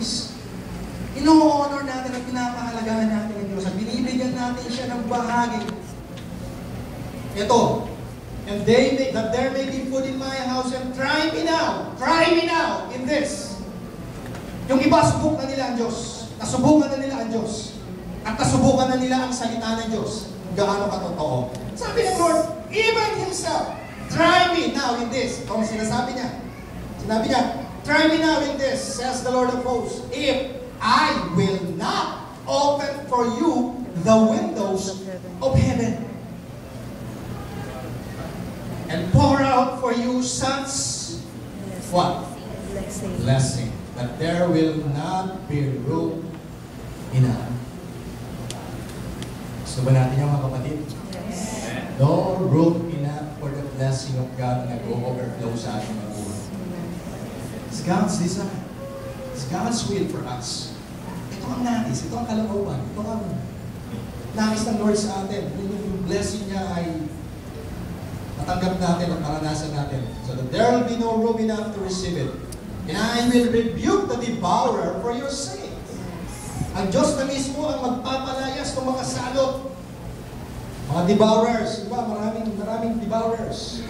priest. Ino-honor natin at pinapahalagahan natin ang Diyos at binibigyan natin siya ng bahagi. Ito, and that there may be food in my house, and try me now in this. Yung iba, subok na nila ang Diyos. Nasubukan na nila ang Diyos. At nasubukan na nila ang salita ng Diyos. Gaano katotoo. Sabi ng Lord, even Himself, try me now in this. Ito ang sinasabi niya. Sinabi niya, try me now in this, says the Lord of hosts, if I will not open for you the windows of heaven and pour out for you such what? Blessing. That there will not be room enough. Gusto ba natin yung mga kapatid? Yes. No room enough for the blessing of God na go-overflow sa ating mga buhay. It's God's design. It's God's will for us. Ito ang nais, ito ang kalooban, ito ang nais ng Lord sa atin. Yung blessing niya ay matanggap natin at maranasan natin. So that there will be no room enough to receive it. And I will rebuke the devourer for your sake. Ang Diyos na mismo ang magpapalayas ng mga salot. Mga devourers, diba? Maraming devourers.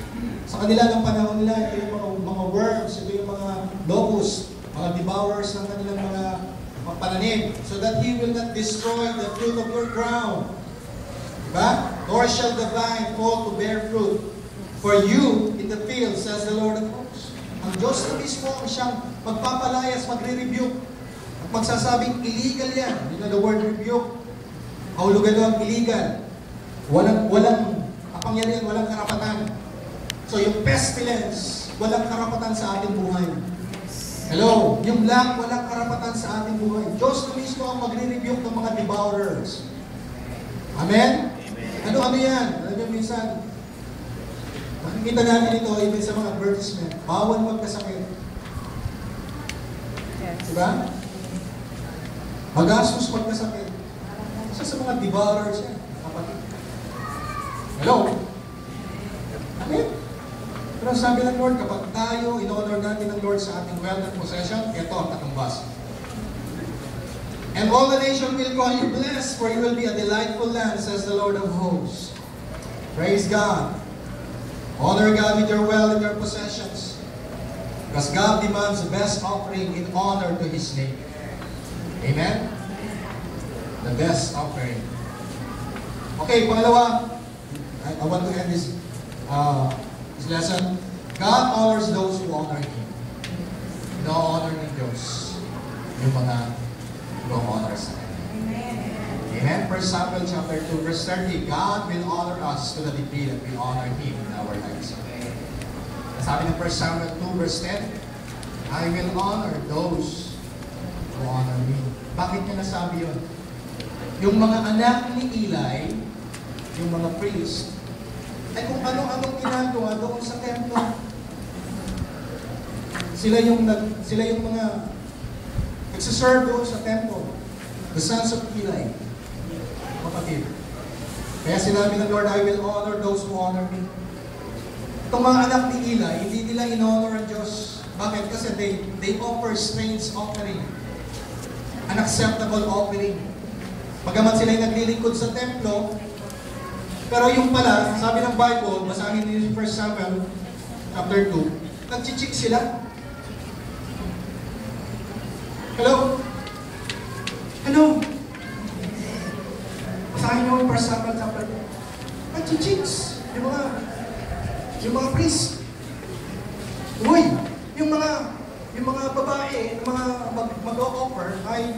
Sa kanila ng panahon nila, ito yung mga worms, ito yung mga locusts, mga devourers ng kanilang mga pananim, so that He will not destroy the fruit of your ground. Diba? Nor shall the vine fall to bear fruit for you in the field, says the Lord of hosts. Ang Diyos na mismo ang siyang magpapalayas, magre-rebuke, at magsasabing illegal yan. You know the word rebuke? Kahulugan doon ang illegal. Walang kapangyarihan, walang karapatan. So yung pestilence, walang karapatan sa ating buhay. Hello? Yung lack, walang karapatan sa ating buhay. Diyos na mismo ang magre-rebuke ng mga devourers. Amen? Ano yan? Alam nyo, minsan, makikita natin ito even sa mga advertisement. Bawal magkasakit. Yes. Diba? Magastos magkasakit. Isa sa mga devourers yan. Kapatid. Hello? Amen? Pero sabi ng Lord, kapag tayo, in-honor natin ng Lord sa ating wealth and possession, ito ang katumbas. And all the nation will call you blessed, for you will be a delightful land, says the Lord of hosts. Praise God. Honor God with your wealth and your possessions. Because God demands the best offering in honor to His name. Amen? The best offering. Okay, pangalawa. I want to end this lesson. God honors those who honor Him. No-honor ni Diyos yung mga no-honor sa Kanya. Amen? 1 Samuel chapter 2, verse 30, God will honor us to the degree that we honor Him in our lives. Sabi ng 1 Samuel 2, verse 10, I will honor those who honor me. Bakit niya nasabi yun? Yung mga anak ni Eli, yung mga priest, ay kung ano-anong ginagawa doon sa templo. Sila yung mga nagsiserve doon sa temple. The sons of Eli. Kapatid. Kaya sinabi ng Lord, I will honor those who honor me. Itong mga anak ni Eli, hindi nila in-honor ang Diyos. Bakit? Kasi they offer strange offering. Unacceptable offering. Pagamat sila yung naglilingkod sa templo, pero yung pala, sabi ng Bible, basahin niyo yung 1 Samuel chapter 2, nagchichik sila. Hello? Ano? Basahin niyo yung 1 Samuel chapter 2. Nagchichiks. Yung mga priest. Uy! Yung mga babae, yung mga mag-o-offer ay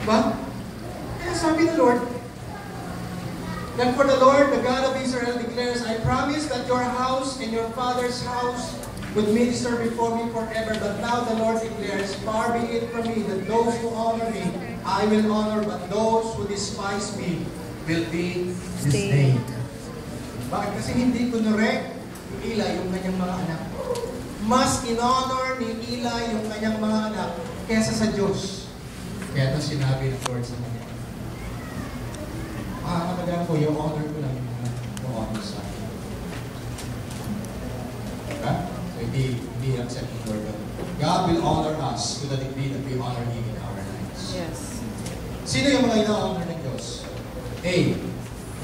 ba? Kaya sabi ng Lord, then for the Lord, the God of Israel declares, I promise that your house and your father's house would minister before me forever. But now the Lord declares, far be it from me that those who honor me, I will honor, but those who despise me will be disdained. Bakit? Kasi hindi kunore ni Eli yung kanyang mga anak. Mas in-honor ni Eli yung kanyang mga anak kaysa sa Diyos. Kaya ito sinabi ng Lord sa kanya. Katagaan ko, yung honor ko lang yung honor sa akin. Diba? So hindi accept ng Lord God. God will honor us to the degree that we honor Him in our lives. Yes. Sino yung mga ina-honor ng Diyos? A.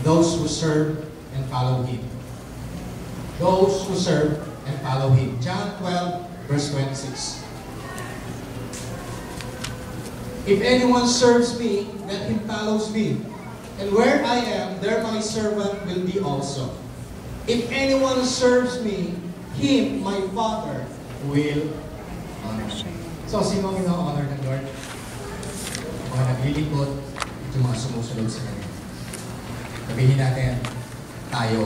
Those who serve and follow Him. Those who serve and follow Him. John 12, verse 26. If anyone serves me, let him follows me. And where I am, there my servant will be also. If anyone serves me, him, my Father, will honor. So, sino ang ina-honor ng Lord? Mga naglilingkod, ito mga sumusunod sa Kanya. Sabihin natin, tayo.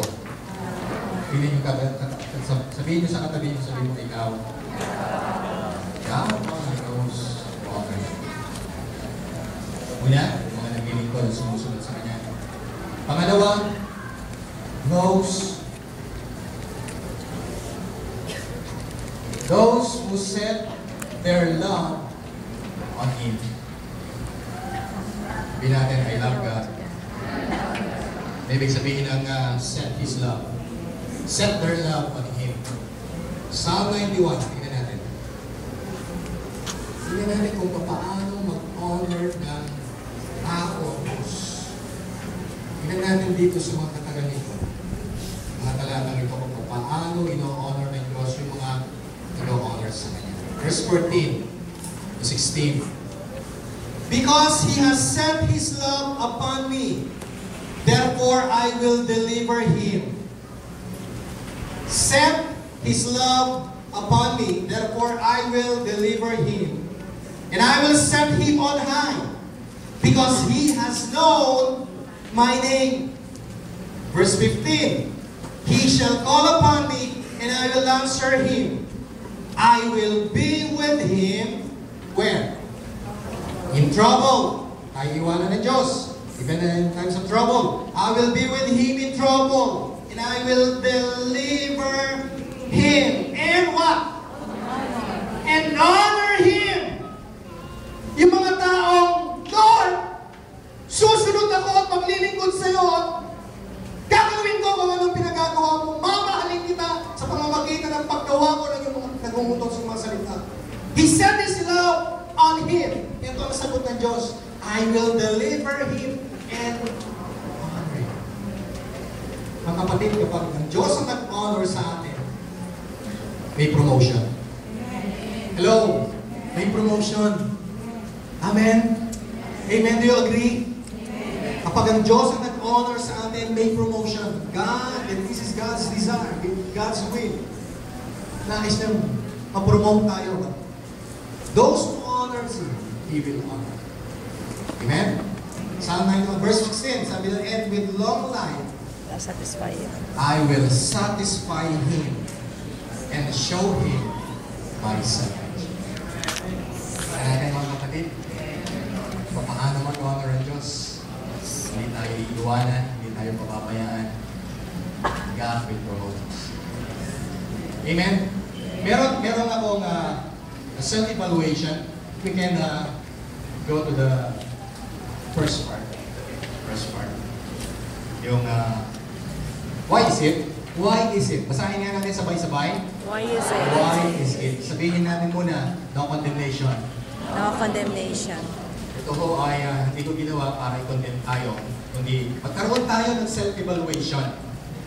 Sabihin nyo sa katabi nyo, sabihin mo ikaw. God knows honor. Una, mga naglilingkod, sumusunod sa Kanya. Pangalawa, those who set their love on Him. Sabihin natin, I love God. Ibig sabihin ng set His love. Set their love on Him. Psalm 91, tingnan natin. Tingnan natin kung paano mag-honor ng tao o Diyos. Tingnan natin dito sa mga katagal nito. Mga talatang ito kung paano ino-honor ng Diyos yung mga ino-honor sa Kanya. Verse 14 to 16. Because He has set His love upon me, therefore I will deliver him. Set His love upon me, therefore I will deliver him. And I will set him on high, because he has known my name. Verse 15. He shall call upon me, and I will answer him. I will be with him, where? In trouble. Tayo iwanan ng Diyos. Even in times of trouble. I will be with him in trouble. And I will deliver him. And what? And honor him. Yung mga taong, Lord, susunod ako at maglilingkod sa iyo at gagawin ko kung anong pinagagawa mo. Mamahalin kita sa pamamagitan ng paggawa ko ng iyong mga nagumutot sa mga salita. He set His love on him. Ito ang sagot ng Diyos. I will deliver him and honor him. Mga kapatid, kapag ang Diyos ang nag-honor sa atin, may promotion. Hello? May promotion. Amen? Amen? Do you agree? Kapag ang Diyos ang nag-honor sa atin, may promotion. God, and this is God's desire, God's will. Nais na ma-promote tayo. Those who honors Him, He will honor. Amen? Psalm 91, verse 16, sabi na, and with long life, I'll satisfy you. I will satisfy him and show him my salvation. Kaya natin mga kapatid, paano mag-honor ang Diyos? Hindi tayo iiwanan, hindi tayo papabayaan. God will promote us. Amen? Meron akong self-evaluation. We can go to the first part. Yung why is it? Why is it? Basahin nga natin sabay-sabay. Why is it? Why is it? Sabihin natin muna, no condemnation. No condemnation. Ito ho ay hindi ko ginawa para i-condemn tayo. Kundi magkaroon tayo ng self-evaluation.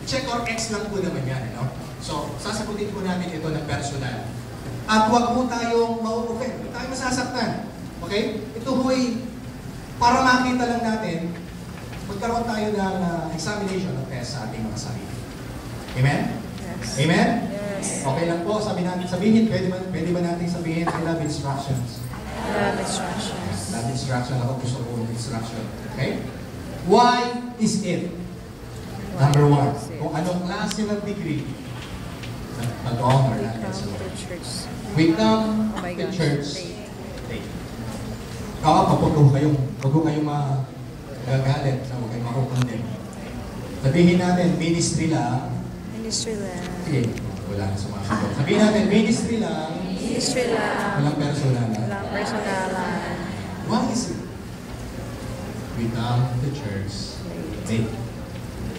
Check or X lang po naman yan. No? So, sasagutin po natin ito ng personal. At huwag mo tayong ma-offend. Huwag tayong masasaktan. Okay? Ito ho ay para makita lang natin, magkaroon tayo ng examination of test sa ating mga sarili. Amen? Yes. Amen? Yes. Okay lang po, sabihin, pwede ba natin sabihin, I love instructions? Love instructions. Love instruction, ako gusto ko ng instruction. Okay? Why is it? Number one, kung anong klase ng degree na mag-honor natin sa Lord. We come to church late. Huwag kayong magagalit, huwag kayong makukondem. Sabihin natin, ministry lang. Ministry lang. Okay, wala na sumasagot. Sabihin natin, ministry lang. Ministry lang. Walang personal na. Walang personalan. Why is it? We come to church late.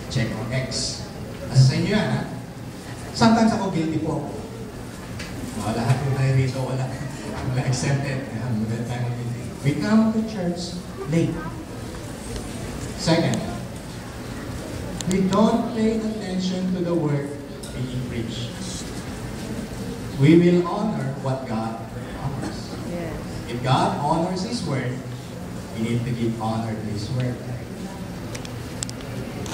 Check on X. Asa sa inyo yan, ha? Sometimes ako guilty po. Lahat po tayo rito, wala exempted. Maganda tayo mag-intay. We come to church late. Second, we don't pay attention to the word being preached. We will honor what God honors. Yes. If God honors His word, we need to give honor to His word.